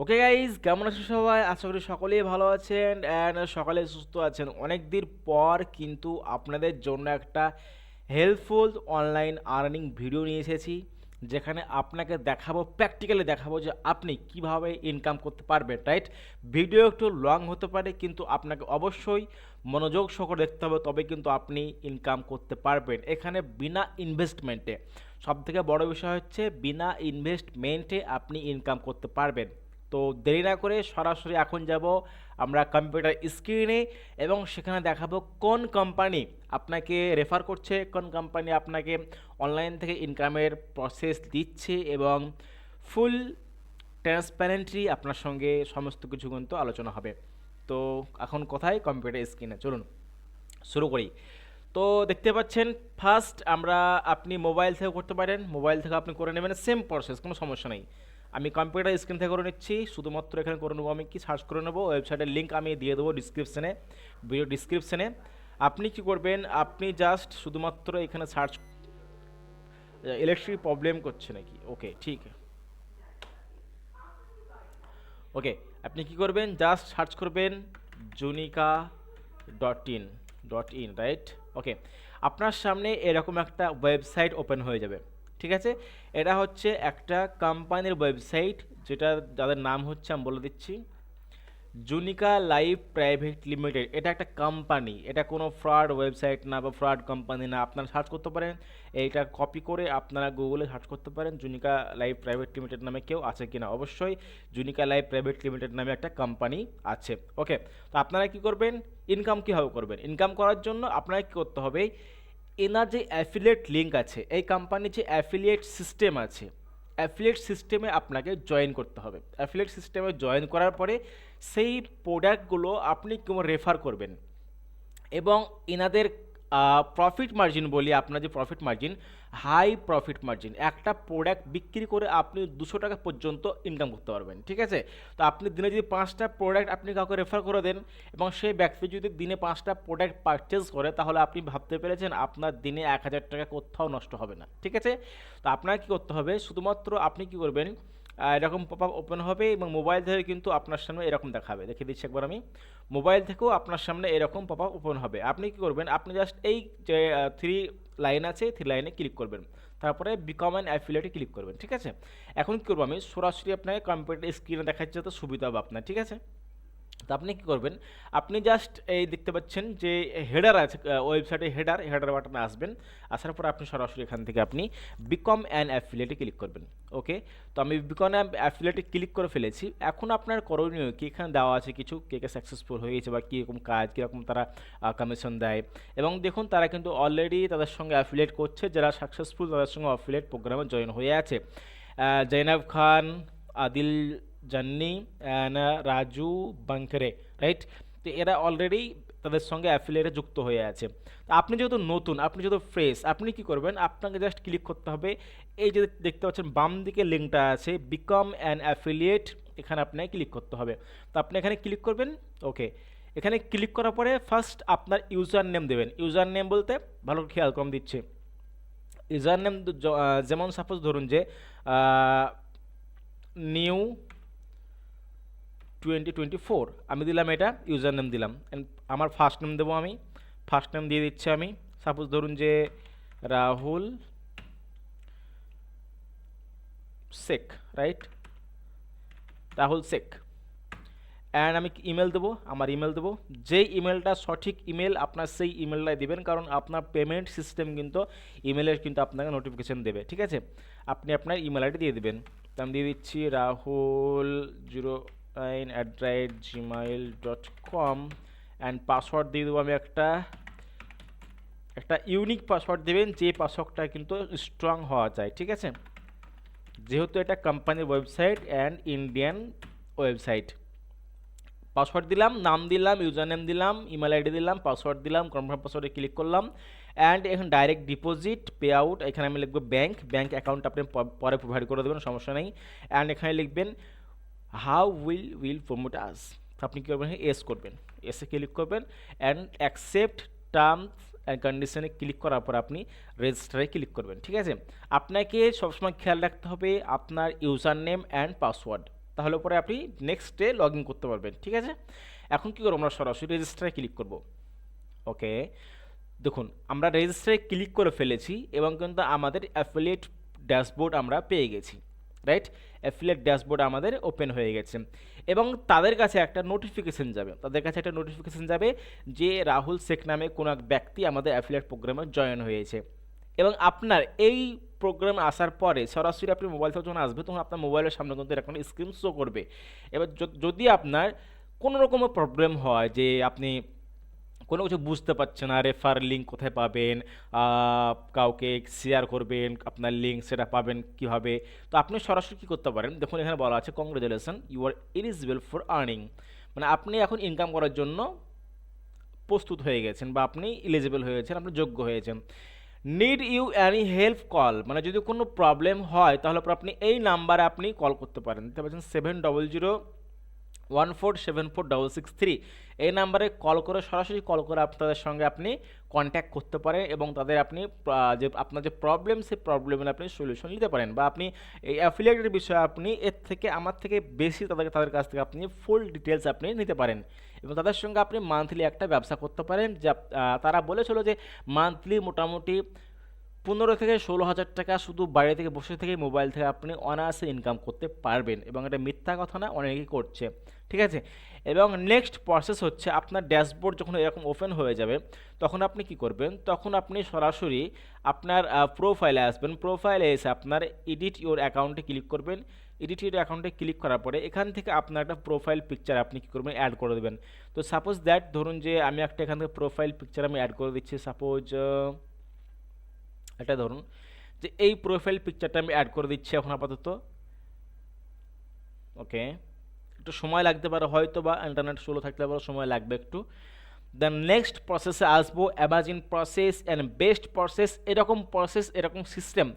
Okay guys, কেমন আছেন সবাই? আশা করি সকলেই ভালো আছেন অ্যান্ড সকলে সুস্থ আছেন। অনেক দিন পর কিন্তু আপনাদের জন্য একটা হেল্পফুল অনলাইন আর্নিং ভিডিও নিয়ে এসেছি, যেখানে আপনাকে দেখাবো, প্র্যাকটিক্যালি দেখাবো যে আপনি কিভাবে ইনকাম করতে পারবেন, রাইট? ভিডিও একটু লং হতে পারে, কিন্তু আপনাকে অবশ্যই মনোযোগ সহকারে দেখতে হবে, তবে কিন্তু আপনি ইনকাম করতে পারবেন এখানে বিনা ইনভেস্টমেন্টে। সবথেকে বড় বিষয় হচ্ছে বিনা ইনভেস্টমেন্টে আপনি ইনকাম করতে পারবেন। তো দেরি না করে সরাসরি এখন যাব আমরা কম্পিউটার স্ক্রিনে, এবং সেখানে দেখাবো কোন কোম্পানি আপনাকে রেফার করছে, কোন কোম্পানি আপনাকে অনলাইন থেকে ইনকামের প্রসেস দিচ্ছে, এবং ফুল ট্রান্সপারেন্টলি আপনার সঙ্গে সমস্ত কিছু কিন্তু আলোচনা হবে। তো এখন কোথায়? কম্পিউটার স্ক্রিনে চলুন শুরু করি। তো দেখতে পাচ্ছেন, ফার্স্ট আপনি মোবাইল থেকে করতে পারেন, মোবাইল থেকে আপনি করে নেবেন, সেম প্রসেস, কোনো সমস্যা নেই। আমি কম্পিউটার স্ক্রিন থেকে করে নিচ্ছি, শুধুমাত্র এখানে করে নেবো, আমি কি সার্চ করে নেবো, ওয়েবসাইটের লিঙ্ক আমি দিয়ে দেবো ডিসক্রিপশানে, ভিডিও ডিসক্রিপশানে। আপনি কি করবেন, আপনি জাস্ট শুধুমাত্র এখানে সার্চ, ইলেকট্রিক প্রবলেম করছে নাকি? ওকে, ঠিক, ওকে। আপনি কি করবেন, জাস্ট সার্চ করবেন জুনিকা .in রাইট? ওকে, আপনার সামনে এরকম একটা ওয়েবসাইট ওপেন হয়ে যাবে, ঠিক আছে? এটা হচ্ছে একটা কোম্পানির ওয়েবসাইট, যেটা যাদের নাম হচ্ছে আমি বলে দিচ্ছি, জুনিকা লাইফ প্রাইভেট লিমিটেড। এটা একটা কোম্পানি, এটা কোনো ফ্রড ওয়েবসাইট না বা ফ্রড কোম্পানি না। আপনারা সার্চ করতে পারেন, এইটা কপি করে আপনারা গুগলে সার্চ করতে পারেন জুনিকা লাইফ প্রাইভেট লিমিটেড নামে কেউ আছে কিনা। অবশ্যই জুনিকা লাইফ প্রাইভেট লিমিটেড নামে একটা কোম্পানি আছে। ওকে, তো আপনারা কি করবেন, ইনকাম কীভাবে করবেন? ইনকাম করার জন্য আপনারা কী করতে হবে, এনার যে অ্যাফিলিয়েট লিঙ্ক আছে, এই কোম্পানির যে অ্যাফিলিয়েট সিস্টেম আছে, অ্যাফিলিয়েট সিস্টেমে আপনাকে জয়েন করতে হবে। অ্যাফিলিয়েট সিস্টেমে জয়েন করার পরে সেই প্রোডাক্টগুলো আপনি কেমন রেফার করবেন, এবং এনাদের প্রফিট মার্জিন বলি, আপনার যে profit margin, high profit margin. একটা প্রোডাক্ট বিক্রি করে আপনি 200 টাকা পর্যন্ত ইনকাম করতে পারবেন, ঠিক আছে? তো আপনি দিনে যদি 5টা প্রোডাক্ট আপনি কাউকে রেফার করে দেন, এবং সেই ব্যক্তি যদি দিনে 5টা প্রোডাক্ট পারচেজ করে, তাহলে আপনি ভাবতে পেরেছেন আপনার দিনে 1000 টাকা কোথাও নষ্ট হবে না, ঠিক আছে? তো আপনার কী করতে হবে, শুধুমাত্র আপনি কী করবেন, এরকম পপ আপ ওপেন হবে, এবং মোবাইল থেকে কিন্তু আপনার সামনে এরকম দেখাবে। দেখিয়ে দিচ্ছি একবার আমি, মোবাইল থেকেও আপনার সামনে এরকম পপ আপ ওপেন হবে। আপনি কী করবেন, আপনি জাস্ট এই যে 3 লাইন আছে, 3 লাইনে ক্লিক করবেন, তারপরে বিকম অ্যান অ্যাফিলিয়েটে ক্লিক করবেন, ঠিক আছে? এখন কী করবো, আমি সরাসরি আপনাকে কম্পিউটার স্ক্রিনে দেখাচ্ছি, তো সুবিধা হবে আপনার, ঠিক আছে? তো আপনি কী করবেন, আপনি জাস্ট এই দেখতে পাচ্ছেন যে হেডার আছে, ওয়েবসাইটে হেডার বাটনে আসবেন। আসার পর আপনি সরাসরি এখান থেকে আপনি বিকম অ্যান অ্যাফিলিয়েটে ক্লিক করবেন। ওকে, তো আমি বিকম অ্যান অ্যাফিলিয়েটে ক্লিক করে ফেলেছি। এখন আপনার করণীয় কি, এখানে দেওয়া আছে কিছু, কে কে সাকসেসফুল হয়ে গেছে বা কীরকম কাজ, কীরকম তারা কমিশন দেয়। এবং দেখুন, তারা কিন্তু অলরেডি তাদের সঙ্গে অ্যাফিলিয়েট করছে, যারা সাকসেসফুল তাদের সঙ্গে অ্যাফিলিয়েট প্রোগ্রামে জয়েন হয়ে আছে। জৈনব খান, আদিল জান্নি, রাজু বাঙ্কেরে, রাইট? তো এরা অলরেডি তাদের সঙ্গে অ্যাফিলিয়েটে যুক্ত হয়ে আছে। তো আপনি যেহেতু নতুন, আপনি যেহেতু ফ্রেশ, আপনি কি করবেন, আপনাকে জাস্ট ক্লিক করতে হবে, এই যে দেখতে পাচ্ছেন বাম দিকে লিঙ্কটা আছে বিকম অ্যান অ্যাফিলিয়েট, এখানে আপনাকে ক্লিক করতে হবে। তো আপনি এখানে ক্লিক করবেন। ওকে, এখানে ক্লিক করার পরে ফার্স্ট আপনার ইউজার নেম দেবেন। ইউজার নেম বলতে ভালো খেয়াল কম দিচ্ছে, ইউজার নেম যেমন সাপোজ ধরুন যে নিউ 2024 আমি দিলাম, এটা ইউজার নেম দিলাম। আমার ফার্স্ট নেম দেবো, আমি ফার্স্ট নেম দিয়ে দিচ্ছি। আমি সাপোজ ধরুন যে রাহুল শেখ, রাইট? রাহুল শেখ। অ্যান্ড আমি ইমেল দেবো, আমার ইমেল দেবো, যেই ইমেলটা সঠিক ইমেল আপনার সেই ইমেলটাই দেবেন, কারণ আপনার পেমেন্ট সিস্টেম কিন্তু ইমেলের কিন্তু আপনাকে নোটিফিকেশান দেবে, ঠিক আছে? আপনি আপনার ইমেল আইডি দিয়ে দেবেন। তো আমি দিয়ে দিচ্ছি rahul09@gmail.com, অ্যান্ড পাসওয়ার্ড দিয়ে দেবো আমি একটা ইউনিক পাসওয়ার্ড দেবেন, যে পাসওয়ার্ডটা কিন্তু স্ট্রং হওয়া যায়, ঠিক আছে? যেহেতু এটা কোম্পানির website and Indian website. Password দিলাম, নাম দিলাম, ইউজার নেম দিলাম, ইমেল আইডি দিলাম, পাসওয়ার্ড দিলাম, কনফার্ম পাসওয়ার্ডে ক্লিক করলাম। অ্যান্ড এখন ডাইরেক্ট ডিপোজিট পে আউট, এখানে আমি লিখবো ব্যাঙ্ক অ্যাকাউন্ট আপনি পরে প্রোভাইড করে দেবেন, সমস্যা নেই। অ্যান্ড এখানে লিখবেন হাউ উইল প্রমোট আস, আপনি কী করবেন, এস করবেন, এসে ক্লিক করবেন, অ্যান্ড অ্যাকসেপ্ট টার্মস অ্যান্ড কন্ডিশনে ক্লিক করার পর আপনি রেজিস্টারে ক্লিক করবেন, ঠিক আছে? আপনাকে সবসময় খেয়াল রাখতে হবে আপনার ইউজার নেম অ্যান্ড পাসওয়ার্ড, তাহলে পরে আপনি নেক্সট ডে লগ ইন করতে পারবেন। ঠিক আছে, এখন কী করবো, আমরা সরাসরি রেজিস্টারে ক্লিক করব। ওকে, দেখুন আমরা রেজিস্টারে ক্লিক করে ফেলেছি এবং কিন্তু আমাদের অ্যাফিলিয়েট ড্যাশবোর্ড আমরা পেয়ে গেছি, রাইট? অ্যাফিলিয়েট ড্যাশবোর্ড আমাদের ওপেন হয়ে গেছে এবং তাদের কাছে একটা নোটিফিকেশন যাবে, যে রাহুল শেখ নামে কোনো এক ব্যক্তি আমাদের অ্যাফিলিয়েট প্রোগ্রামে জয়েন হয়েছে। এবং আপনার এই প্রোগ্রামে আসার পরে সরাসরি আপনি মোবাইল থেকে যখন আসবে তখন আপনার মোবাইলের সামনে কিন্তু এরকম স্ক্রিন শো করবে। এবার যদি আপনার কোনো রকমের প্রবলেম হয় যে আপনি কোনো কিছু বুঝতে পারছেন না, রেফার লিঙ্ক কোথায় পাবেন, কাউকে শেয়ার করবেন আপনার লিঙ্ক, সেটা পাবেন কীভাবে, তো আপনি সরাসরি কী করতে পারেন, দেখুন এখানে বলা আছে congratulation you are eligible for earning, মানে আপনি এখন ইনকাম করার জন্য প্রস্তুত হয়ে গেছেন বা আপনি এলিজিবল হয়েছেন, আপনি যোগ্য হয়েছেন। Need you any help call, মানে যদি কোনো প্রবলেম হয় তাহলে আপনি এই নাম্বারে আপনি কল করতে পারেন, দেখতে পাচ্ছেন 7001474663, এই নাম্বারে কল করে সরাসরি কল করে আপনাদের সঙ্গে আপনি কন্ট্যাক্ট করতে পারেন এবং তাদের আপনি যে আপনার যে প্রবলেম সেই প্রবলেমের আপনি সলিউশন নিতে পারেন, বা আপনি এই অ্যাফিলিয়েটের বিষয়ে আপনি এর থেকে আমার থেকে বেশি তাদের কাছ থেকে আপনি ফুল ডিটেলস আপনি নিতে পারেন এবং তাদের সঙ্গে আপনি মান্থলি একটা ব্যবসা করতে পারেন। যা তারা বলেছিল যে মান্থলি মোটামুটি 15 থেকে 16,000 টাকা শুধু বাইরে থেকে বসে থেকে মোবাইল থেকে আপনি অনায়াসে ইনকাম করতে পারবেন এবং এটা মিথ্যা কথা না, অনেকেই করছে। ঠিক আছে, এবং নেক্সট প্রসেস হচ্ছে আপনার ড্যাশবোর্ড যখন এরকম ওপেন হয়ে যাবে তখন আপনি কি করবেন, তখন আপনি সরাসরি আপনার প্রোফাইলে আসবেন, প্রোফাইলে এসে আপনার এডিট ইওর অ্যাকাউন্টে ক্লিক করবেন। এডিট ইওর অ্যাকাউন্টে ক্লিক করার পরে এখান থেকে আপনার একটা প্রোফাইল পিকচার আপনি কী করবেন, অ্যাড করে দেবেন। তো সাপোজ দ্যাট ধরুন যে আমি একটা এখান থেকে প্রোফাইল পিকচার আমি অ্যাড করে দিচ্ছি, সাপোজ এটা ধরুন যে এই প্রোফাইল পিকচারটা আমি অ্যাড করে দিচ্ছি এখন আপাতত। ওকে, একটু সময় লাগতে পারে, হয়তো বা ইন্টারনেট স্লো থাকতে পারে, সময় লাগবে একটু। দ্য নেক্সট প্রসেসে আসবো Amazon process and best process. এরকম সিস্টেম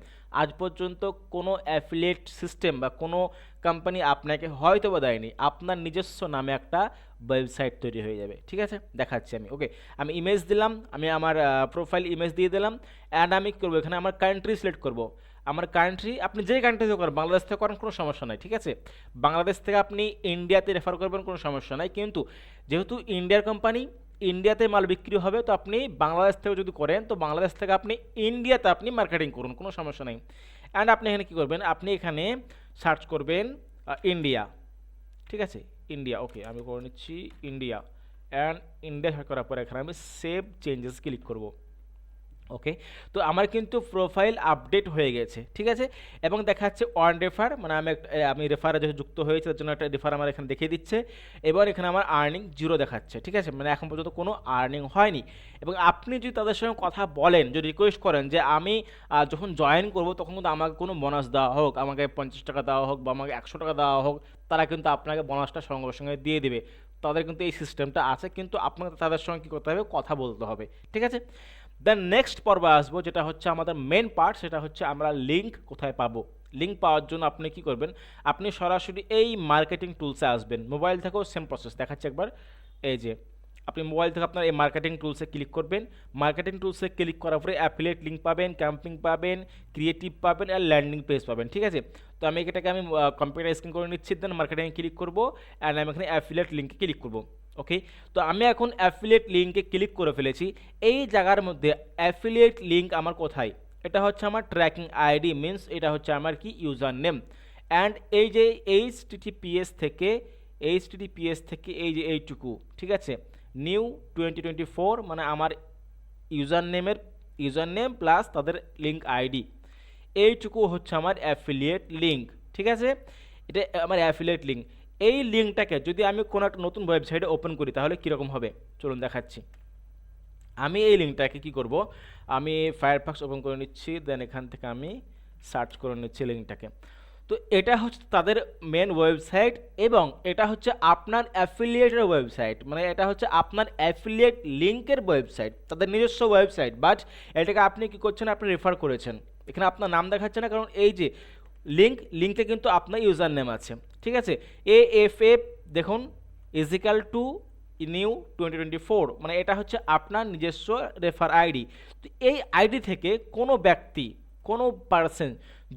আজ পর্যন্ত কোনো অ্যাফিলিয়েট সিস্টেম বা কোনো কোম্পানি আপনাকে হয়তো বা দেয়নি। আপনার নিজস্ব নামে একটা ওয়েবসাইট তৈরি হয়ে যাবে। ঠিক আছে, দেখাচ্ছি আমি। ওকে, আমি ইমেজ দিলাম, আমি আমার প্রোফাইল ইমেজ দিয়ে দিলাম, অ্যান্ড আমি কী করবো, এখানে আমার কান্ট্রি সিলেক্ট করবো। আমার কান্ট্রি আপনি যেই কান্ট্রি থেকে করেন, বাংলাদেশ থেকে করেন কোনো সমস্যা নাই। ঠিক আছে, বাংলাদেশ থেকে আপনি ইন্ডিয়াতে রেফার করবেন কোনো সমস্যা নাই, কিন্তু যেহেতু ইন্ডিয়ার কোম্পানি, ইন্ডিয়াতে মাল বিক্রি হবে, তো আপনি বাংলাদেশ থেকে যদি করেন তো বাংলাদেশ থেকে আপনি ইন্ডিয়াতে আপনি মার্কেটিং করুন, কোনো সমস্যা নেই। অ্যান্ড আপনি এখানে কী করবেন, আপনি এখানে সার্চ করবেন ইন্ডিয়া। ঠিক আছে, ইন্ডিয়া। ওকে, আমি করে নিচ্ছি ইন্ডিয়া, অ্যান্ড ইন্ডিয়া করার পর এখানে আমি সেভ চেঞ্জেস ক্লিক করব। ওকে, তো আমার কিন্তু প্রোফাইল আপডেট হয়ে গেছে। ঠিক আছে, এবং দেখাচ্ছে অন রেফার, মানে আমি রেফারে যেহেতু যুক্ত হয়েছে তার জন্য একটা রেফার আমার এখানে দেখিয়ে দিচ্ছে। এবার এখানে আমার আর্নিং 0 দেখাচ্ছে। ঠিক আছে, মানে এখন পর্যন্ত কোনো আর্নিং হয়নি। এবং আপনি যদি তাদের সঙ্গে কথা বলেন, যদি রিকোয়েস্ট করেন যে আমি যখন জয়েন করব তখন কিন্তু আমাকে কোনো বোনাস দেওয়া হোক, আমাকে 50 টাকা দেওয়া হোক বা আমাকে 100 টাকা দেওয়া হোক, তারা কিন্তু আপনাকে বোনাসটা সঙ্গে সঙ্গে দিয়ে দেবে। তাদের কিন্তু এই সিস্টেমটা আছে, কিন্তু আপনাকে তাদের সঙ্গে কী করতে হবে, কথা বলতে হবে। ঠিক আছে, দেন নেক্সট পর্বে আসবো, যেটা হচ্ছে আমাদের মেন পার্ট, সেটা হচ্ছে আমরা লিঙ্ক কোথায় পাবো। লিঙ্ক পাওয়ার জন্য আপনি কি করবেন, আপনি সরাসরি এই মার্কেটিং টুলসে আসবেন। মোবাইল থেকেও সেম প্রসেস দেখাচ্ছে একবার, এই যে আপনি মোবাইল থেকে আপনার এই মার্কেটিং টুলসে ক্লিক করবেন। মার্কেটিং টুলসে ক্লিক করার পরে অ্যাফিলিয়েট লিঙ্ক পাবেন, ক্যাম্পিং পাবেন, ক্রিয়েটিভ পাবেন আর ল্যান্ডিং পেজ পাবেন। ঠিক আছে, তো আমি এটাকে কম্পিউটার স্ক্রিন করে নিচ্ছি, দেন মার্কেটিংয়ে ক্লিক করবো অ্যান্ড আমি এখানে অ্যাফিলিয়েট লিঙ্কে ক্লিক করবো। ওকে, তো আমি এখন অ্যাফিলিয়েট লিঙ্কে ক্লিক করে ফেলেছি। এই জায়গার মধ্যে অ্যাফিলিয়েট লিঙ্ক আমার কোথায়, এটা হচ্ছে আমার ট্র্যাকিং আইডি, মিনস এটা হচ্ছে আমার কি ইউজার নেম। অ্যান্ড এই যে এইচটিটিপিএস থেকে এই যে এইটুকু, ঠিক আছে, নিউ 2024, মানে আমার ইউজার নেম প্লাস তাদের লিঙ্ক আইডি, এইটুকু হচ্ছে আমার অ্যাফিলিয়েট লিঙ্ক। ঠিক আছে, এটা আমার অ্যাফিলিয়েট লিঙ্ক। এই লিঙ্কটাকে যদি আমি কোনো একটা নতুন ওয়েবসাইটে ওপেন করি তাহলে কীরকম হবে চলুন দেখাচ্ছি। আমি এই লিঙ্কটাকে কি করব, আমি ফায়ারফক্স ওপেন করে নিচ্ছি, দেন এখান থেকে আমি সার্চ করে নিচ্ছি লিঙ্কটাকে। তো এটা হচ্ছে তাদের মেন ওয়েবসাইট এবং এটা হচ্ছে আপনার অ্যাফিলিয়েটের ওয়েবসাইট, মানে এটা হচ্ছে আপনার অ্যাফিলিয়েট লিঙ্কের ওয়েবসাইট, তাদের নিজস্ব ওয়েবসাইট, বাট এটাকে আপনি কি করছেন, আপনি রেফার করেছেন। এখানে আপনার নাম দেখাচ্ছে না, কারণ এই যে লিঙ্কে কিন্তু আপনার ইউজার নেম আছে। ঠিক আছে, AFF দেখুন ইজিক্যাল টু নিউ 2024, মানে এটা হচ্ছে আপনার নিজস্ব রেফার আইডি। তো এই আইডি থেকে কোনো ব্যক্তি, কোনো পার্সন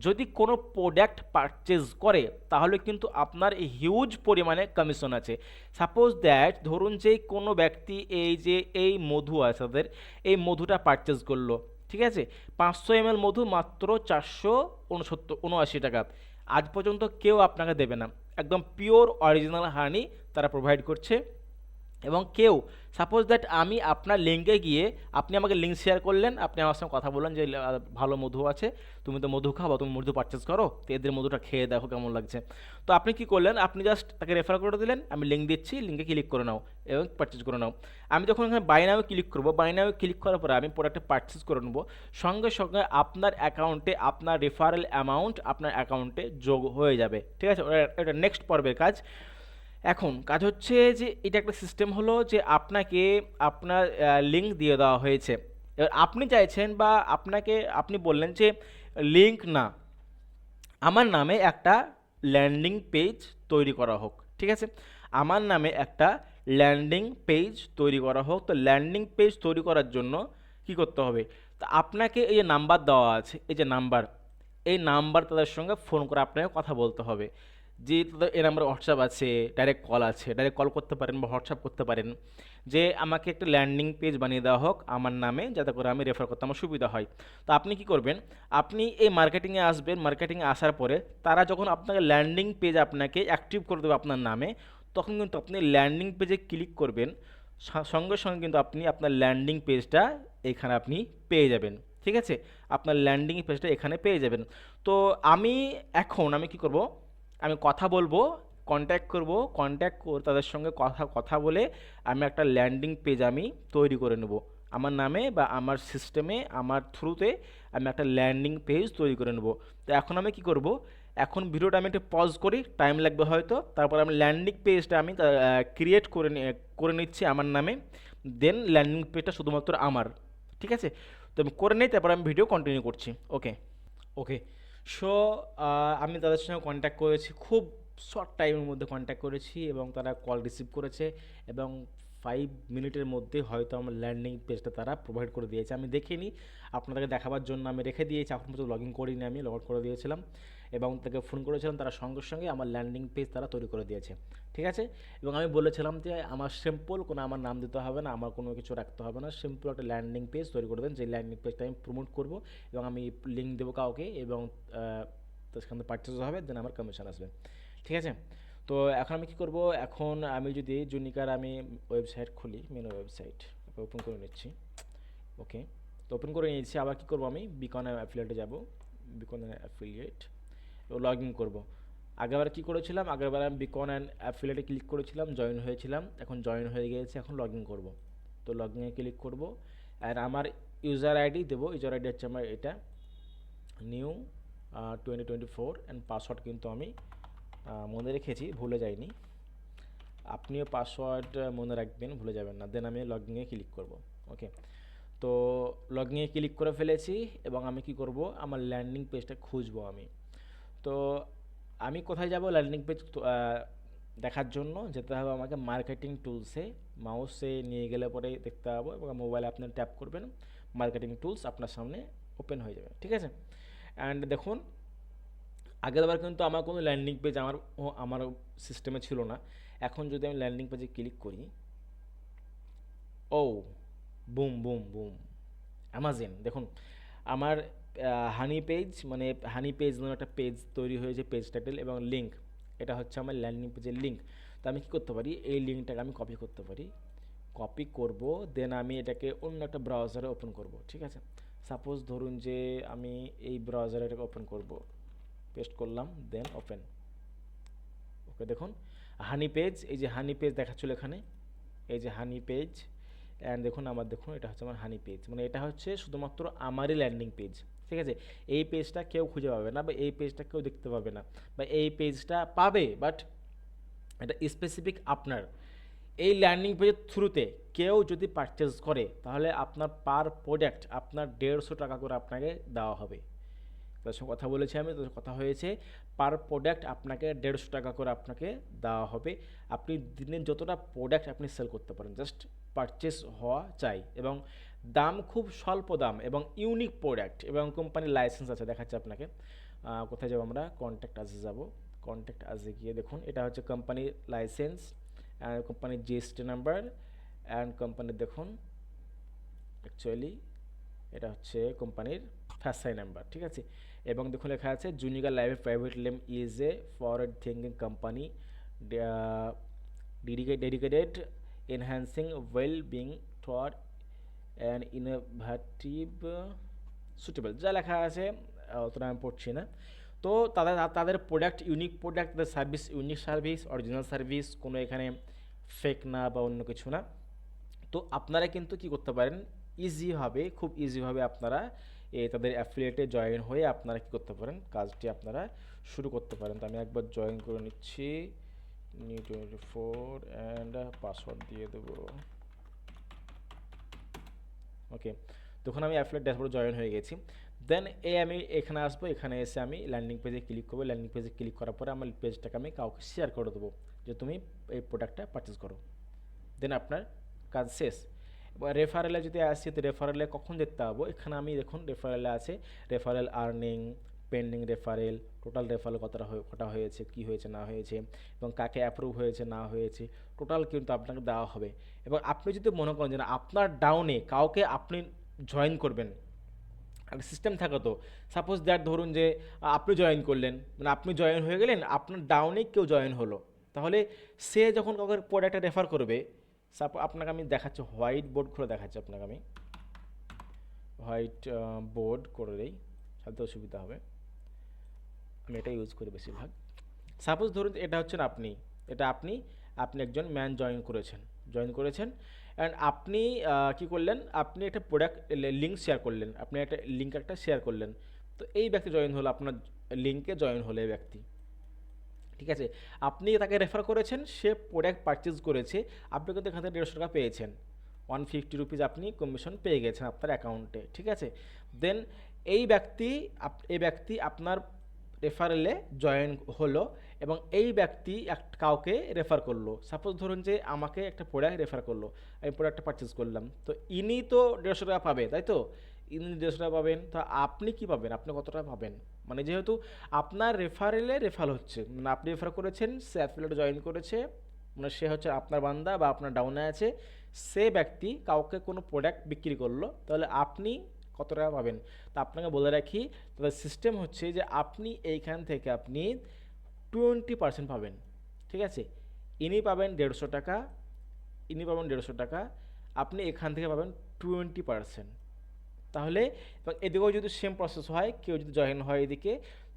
যদি কোনো প্রোডাক্ট পারচেজ করে তাহলে কিন্তু আপনার হিউজ পরিমাণে কমিশন আছে। সাপোজ দ্যাট ধরুন যে কোনো ব্যক্তি এই যে এই মধু আছে তাদের, এই মধুটা পারচেজ করলো, ঠিক আছে, 500 ml মধু মাত্র 479 টাকা। আজ পর্যন্ত কেউ আপনাকে দেবে না, একদম পিওর অরিজিনাল হানি তারা প্রোভাইড করছে। এবং কেউ সাপোজ দ্যাট আমি আপনার লিঙ্কে গিয়ে, আপনি আমাকে লিঙ্ক শেয়ার করলেন, আপনি আমার সঙ্গে কথা বললেন যে ভালো মধু আছে, তুমি তো মধু খাও বা তুমি মধু পারচেস করো, তো এদের মধুটা খেয়ে দেখো কেমন লাগছে। তো আপনি কি করলেন, আপনি জাস্ট তাকে রেফার করে দিলেন, আমি লিঙ্ক দিচ্ছি, লিঙ্কে ক্লিক করে নাও এবং পারচেস করে নাও। আমি যখন এখানে বাই নাও ক্লিক করবো, বাই নাও ক্লিক করার পরে আমি প্রোডাক্টটা পারচেস করে নেবো, সঙ্গে সঙ্গে আপনার অ্যাকাউন্টে আপনার রেফারেল অ্যামাউন্ট আপনার অ্যাকাউন্টে যোগ হয়ে যাবে, ঠিক আছে। এটা নেক্সট পর্বের কাজ। এখন কাজ হচ্ছে যে এটা একটা সিস্টেম হলো যে আপনাকে আপনার লিঙ্ক দিয়ে দেওয়া হয়েছে, এবার আপনি চাইছেন বা আপনি বললেন যে লিঙ্ক না, আমার নামে একটা ল্যান্ডিং পেজ তৈরি করা হোক, ঠিক আছে, আমার নামে একটা ল্যান্ডিং পেজ তৈরি করা হোক। তো ল্যান্ডিং পেজ তৈরি করার জন্য কি করতে হবে, তো আপনাকে এই যে নাম্বার দেওয়া আছে, এই যে নাম্বার, এই নাম্বার তাদের সঙ্গে ফোন করে আপনাকে কথা বলতে হবে, যে তাদের এই নাম্বার হোয়াটসঅ্যাপ আছে, ডাইরেক্ট কল আছে, ডাইরেক্ট কল করতে পারেন বা হোয়াটসঅ্যাপ করতে পারেন, যে আমাকে একটা ল্যান্ডিং পেজ বানিয়ে দেওয়া হোক আমার নামে, যাতে করে আমি রেফার করতে আমার সুবিধা হয়। তো আপনি কি করবেন, আপনি এই মার্কেটিংয়ে আসবেন, মার্কেটিংয়ে আসার পরে তারা যখন আপনাকে ল্যান্ডিং পেজ আপনাকে অ্যাক্টিভ করে দেবে আপনার নামে, তখন কিন্তু আপনি ল্যান্ডিং পেজে ক্লিক করবেন, সঙ্গে সঙ্গে কিন্তু আপনি আপনার ল্যান্ডিং পেজটা এখানে আপনি পেয়ে যাবেন, ঠিক আছে, আপনার ল্যান্ডিং পেজটা এখানে পেয়ে যাবেন। তো আমি কি করব, আমি কথা বলবো, কন্ট্যাক্ট করব, কন্ট্যাক্ট করে তাদের সঙ্গে কথা বলে আমি একটা ল্যান্ডিং পেজ আমি তৈরি করে নেব আমার নামে বা আমার সিস্টেমে, আমার থ্রুতে আমি একটা ল্যান্ডিং পেজ তৈরি করে নেব। তো এখন আমি কি করব, এখন ভিডিওটা আমি একটু পজ করি, টাইম লাগবে হয়তো, তারপর আমি ল্যান্ডিং পেজটা আমি ক্রিয়েট করে নিচ্ছি আমার নামে, দেন ল্যান্ডিং পেজটা শুধুমাত্র আমার, ঠিক আছে। তো আমি করে নিই, তারপর আমি ভিডিও কন্টিনিউ করছি। ওকে ওকে সো আমি তাদের সঙ্গে কন্ট্যাক্ট করেছি, খুব শর্ট টাইমের মধ্যে কন্ট্যাক্ট করেছি এবং তারা কল রিসিভ করেছে এবং 5 মিনিটের মধ্যে হয়তো আমার ল্যান্ডিং পেজটা তারা প্রোভাইড করে দিয়েছে। আমি দেখিনি, আপনাদেরকে দেখাবার জন্য আমি রেখে দিয়েছি, এখন পর্যন্ত লগ ইন করিনি, আমি লগ আউট করে দিয়েছিলাম এবং তাকে ফোন করেছিলাম, তারা সঙ্গে সঙ্গে আমার ল্যান্ডিং পেজ তারা তৈরি করে দিয়েছে, ঠিক আছে। এবং আমি বলেছিলাম যে আমার সিম্পল কোনো আমার নাম দিতে হবে না, আমার কোনো কিছু রাখতে হবে না, সিম্পল একটা ল্যান্ডিং পেজ তৈরি করে দেন, যে ল্যান্ডিং পেজটা আমি প্রমোট করব এবং আমি লিঙ্ক দেবো কাউকে এবং তো সেখান থেকে পারচেজ হবে, দেন আমার কমিশন আসবে, ঠিক আছে। তো এখন আমি কি করব, এখন আমি যদি জুনিকার আমি ওয়েবসাইট খুলি, মেন ওয়েবসাইট ওপেন করে নিচ্ছি। ওকে, তো ওপেন করে নিয়েছি, আবার কি করব, আমি বিকন অ্যাফিলিয়েটে যাব, বিকন অ্যাফিলিয়েট লগ ইন করবো। আগেরবার কী করেছিলাম, আগেরবার আমি বিকন অ্যান্ড অ্যাফিলিয়েটে ক্লিক করেছিলাম, জয়েন হয়েছিলাম, এখন জয়েন হয়ে গিয়েছে, এখন লগ ইন করবো। তো লগ ইনে ক্লিক করবো আর আমার ইউজার আইডি দেবো, ইউজার আইডি হচ্ছে আমার এটা নিউ 2024 অ্যান্ড পাসওয়ার্ড কিন্তু আমি মনে রেখেছি, ভুলে যাইনি, আপনিও পাসওয়ার্ড মনে রাখবেন, ভুলে যাবেন না। দেন আমি লগ ইনে ক্লিক করব। ওকে, তো লগ ইনে ক্লিক করে ফেলেছি এবং আমি কি করব, আমার ল্যান্ডিং পেজটা খুঁজবো আমি। তো আমি কোথায় যাব, ল্যান্ডিং পেজ দেখার জন্য যেতে হবে আমাকে মার্কেটিং টুলসে, মাউসে নিয়ে গেলে পরে দেখতে পাবো এবং মোবাইলে আপনি ট্যাপ করবেন, মার্কেটিং টুলস আপনার সামনে ওপেন হয়ে যাবে, ঠিক আছে। অ্যান্ড দেখুন, আগেরবার কিন্তু আমার কোনো ল্যান্ডিং পেজ আমার সিস্টেমে ছিল না। এখন যদি আমি ল্যান্ডিং পেজে ক্লিক করি, ও বুম বুম বুম, অ্যামাজন, দেখুন আমার হানি পেজ, মানে হানি পেজ নামে একটা পেজ তৈরি হয়েছে, পেজ টাইটেল এবং লিঙ্ক, এটা হচ্ছে আমার ল্যান্ডিং পেজের লিঙ্ক। তো আমি কী করতে পারি, এই লিঙ্কটাকে আমি কপি করতে পারি, কপি করব, দেন আমি এটাকে অন্য একটা ব্রাউজারে ওপেন করব, ঠিক আছে। সাপোজ ধরুন যে আমি এই ব্রাউজারে এটাকে ওপেন করব, পেস্ট করলাম, দেন ওপেন। ওকে, দেখুন হানি পেজ, এই যে হানি পেজ দেখাচ্ছিল এখানে, এই যে হানি পেজ, অ্যান্ড দেখুন এটা হচ্ছে আমার হানি পেজ, মানে এটা হচ্ছে শুধুমাত্র আমারই ল্যান্ডিং পেজ, ঠিক আছে। এই পেজটা কেউ খুঁজে পাবে না বা এই পেজটা কেউ দেখতে পাবে না, বা এই পেজটা পাবে বাট এটা স্পেসিফিক আপনার। এই ল্যান্ডিং পেজের থ্রুতে কেউ যদি পারচেজ করে তাহলে আপনার পার প্রোডাক্ট আপনার 150 টাকা করে আপনাকে দেওয়া হবে। তাদের সঙ্গে কথা বলেছি আমি, তাদের কথা হয়েছে, পার প্রোডাক্ট আপনাকে 150 টাকা করে আপনাকে দেওয়া হবে। আপনি দিনে যতটা প্রোডাক্ট আপনি সেল করতে পারেন, জাস্ট পারচেস হওয়া চাই এবং দাম খুব স্বল্প দাম এবং ইউনিক প্রোডাক্ট এবং কোম্পানির লাইসেন্স আছে, দেখাচ্ছে আপনাকে। কোথায় যাব আমরা, কন্ট্যাক্ট আজে যাব। কন্ট্যাক্ট আজে গিয়ে দেখুন এটা হচ্ছে কোম্পানির লাইসেন্স, কোম্পানির জিএসটি নাম্বার অ্যান্ড কোম্পানির দেখুন অ্যাকচুয়ালি এটা হচ্ছে কোম্পানির ফার্স্ট নাম্বার, ঠিক আছে। এবং দেখুন লেখা আছে Junika life private lim is a forward thinking company dedicated enhancing well being thought and innovative suitable, যা লেখা আছে অতটা আমি পড়ছি না। তো তাদের প্রোডাক্ট ইউনিক প্রোডাক্ট, তাদের service unique service, original service, কোনো এখানে ফেক না বা অন্য কিছু না। তো আপনারা কিন্তু কি করতে পারেন, ইজিভাবে, খুব ইজিভাবে আপনারা তাদের অ্যাফিলিয়েটে জয়েন হয়ে আপনারা কি করতে পারেন, কাজটি আপনারা শুরু করতে পারেন। তো আমি একবার জয়েন করে নিচ্ছি, নিউ 24 অ্যান্ড পাসওয়ার্ড দিয়ে দেবো। ওকে, তখন আমি অ্যাফিলিয়েট ড্যাশবোর্ডে জয়েন হয়ে গেছি। দেন আমি এখানে আসবো, এখানে এসে আমি ল্যান্ডিং পেজে ক্লিক করবো। ল্যান্ডিং পেজে ক্লিক করার পরে আমার পেজটাকে আমি কাউকে শেয়ার করে দেবো যে তুমি এই প্রোডাক্টটা পারচেস করো। দেন আপনার কাজ শেষ। এবার রেফারেলে যদি আসি, তো রেফারেলে কখন দেখতে পাবো, এখানে আমি দেখুন রেফারেলে আছে referral earning, pending referral, total referral কটা হয়েছে, কি হয়েছে না হয়েছে, এবং কাকে অ্যাপ্রুভ হয়েছে না হয়েছে, টোটাল কিন্তু আপনাকে দেওয়া হবে। এবং আপনি যদি মনে করেন যে আপনার ডাউনে কাউকে আপনি জয়েন করবেন, একটা সিস্টেম থাকে তো, সাপোজ দ্যাট ধরুন যে আপনি জয়েন করলেন, মানে আপনি জয়েন হয়ে গেলেন, আপনার ডাউনে কেউ জয়েন হলো, তাহলে সে যখন কাউকে প্রোডাক্টটা রেফার করবে, আপনাকে আমি দেখাচ্ছি, হোয়াইট বোর্ড খুলে দেখাচ্ছি আপনাকে, আমি হোয়াইট বোর্ড করে দিই, সাথে অসুবিধা হবে, আমি এটা ইউজ করি বেশিরভাগ। সাপোজ ধরুন এটা হচ্ছেন আপনি, এটা আপনি একজন ম্যান জয়েন করেছেন অ্যান্ড আপনি কি করলেন, আপনি একটা প্রোডাক্ট লিঙ্ক শেয়ার করলেন, আপনি একটা লিঙ্ক শেয়ার করলেন, তো এই ব্যক্তি জয়েন হলো, আপনার লিঙ্কে জয়েন হলো এই ব্যক্তি, ঠিক আছে। আপনি তাকে রেফার করেছেন, সে প্রোডাক্ট পারচেজ করেছে, আপনি কিন্তু এখান থেকে 150 টাকা পেয়েছেন, 150 রুপিজ আপনি কমিশন পেয়ে গেছেন আপনার অ্যাকাউন্টে, ঠিক আছে। দেন এই ব্যক্তি আপনার রেফারেলে জয়েন হলো এবং এই ব্যক্তি কাউকে রেফার করলো, সাপোজ ধরুন যে আমাকে একটা প্রোডাক্ট রেফার করলো, আমি প্রোডাক্টটা পারচেজ করলাম, তো ইনি তো 150 টাকা পাবে, তাই তো, ইনি 150 টাকা পাবেন, তো আপনি কি পাবেন, আপনি কত টাকা পাবেন, মানে যেহেতু আপনার রেফার হচ্ছে, মানে আপনি রেফার করেছেন, সে অ্যাফিলিয়েটে জয়েন করেছে, মানে সে হচ্ছে আপনার বান্দা বা আপনার ডাউনে আছে, সে ব্যক্তি কাউকে কোনো প্রোডাক্ট বিক্রি করলো, তাহলে আপনি কত টাকা পাবেন। তা আপনাকে বলে রাখি, তাদের সিস্টেম হচ্ছে যে আপনি এইখান থেকে আপনি 20% পাবেন, ঠিক আছে। ইনি পাবেন 150 টাকা, আপনি এখান থেকে পাবেন 20%। তাহলে এবং এদিকেও যদি সেম প্রসেস হয়, কেউ যদি জয়েন হয় এদিকে,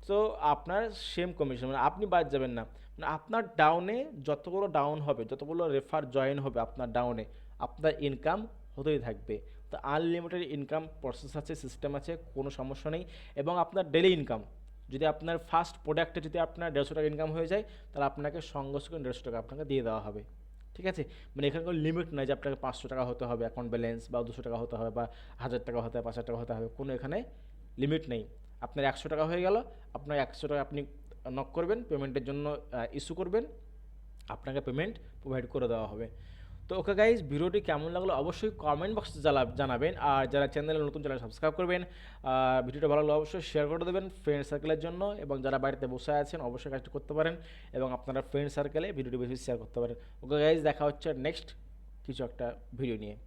তো আপনার সেম কমিশন, মানে আপনি বাদ যাবেন না, মানে আপনার ডাউনে যতগুলো ডাউন হবে, যতগুলো রেফার জয়েন হবে আপনার ডাউনে, আপনার ইনকাম হতেই থাকবে। তো আনলিমিটেড ইনকাম প্রসেস আছে, সিস্টেম আছে, কোনো সমস্যা নেই। এবং আপনার ডেলি ইনকাম, যদি আপনার ফার্স্ট প্রোডাক্টে যদি আপনার 150 টাকা ইনকাম হয়ে যায়, তাহলে আপনাকে সঙ্গে সঙ্গে 150 টাকা আপনাকে দিয়ে দেওয়া হবে, ঠিক আছে। মানে এখানে কোনো লিমিট নয় যে আপনাকে 500 টাকা হতে হবে অ্যাকাউন্ট ব্যালেন্স, বা 200 টাকা হতে হবে, বা 1000 টাকা হতে হবে, 5000 টাকা হতে হবে, কোনো এখানে লিমিট নেই। আপনার 100 টাকা হয়ে গেল, আপনার 100 টাকা আপনি নক করবেন, পেমেন্টের জন্য ইস্যু করবেন, আপনাকে পেমেন্ট প্রোভাইড করে দেওয়া হবে। তো ওকে গাইজ, ভিডিওটি কেমন লাগলো অবশ্যই কমেন্ট বক্সে জানাবেন, আর যারা চ্যানেলে নতুন, চ্যানেল সাবস্ক্রাইব করবেন, ভিডিওটা ভালো লাগলে অবশ্যই শেয়ার করে দেবেন ফ্রেন্ড সার্কেলের জন্য, এবং যারা বাড়িতে বসে আছেন অবশ্যই কাজটি করতে পারেন, এবং আপনারা ফ্রেন্ড সার্কেলে ভিডিওটি বেশি শেয়ার করতে পারেন। ওকে গাইজ, দেখা হচ্ছে নেক্সট কিছু একটা ভিডিও নিয়ে।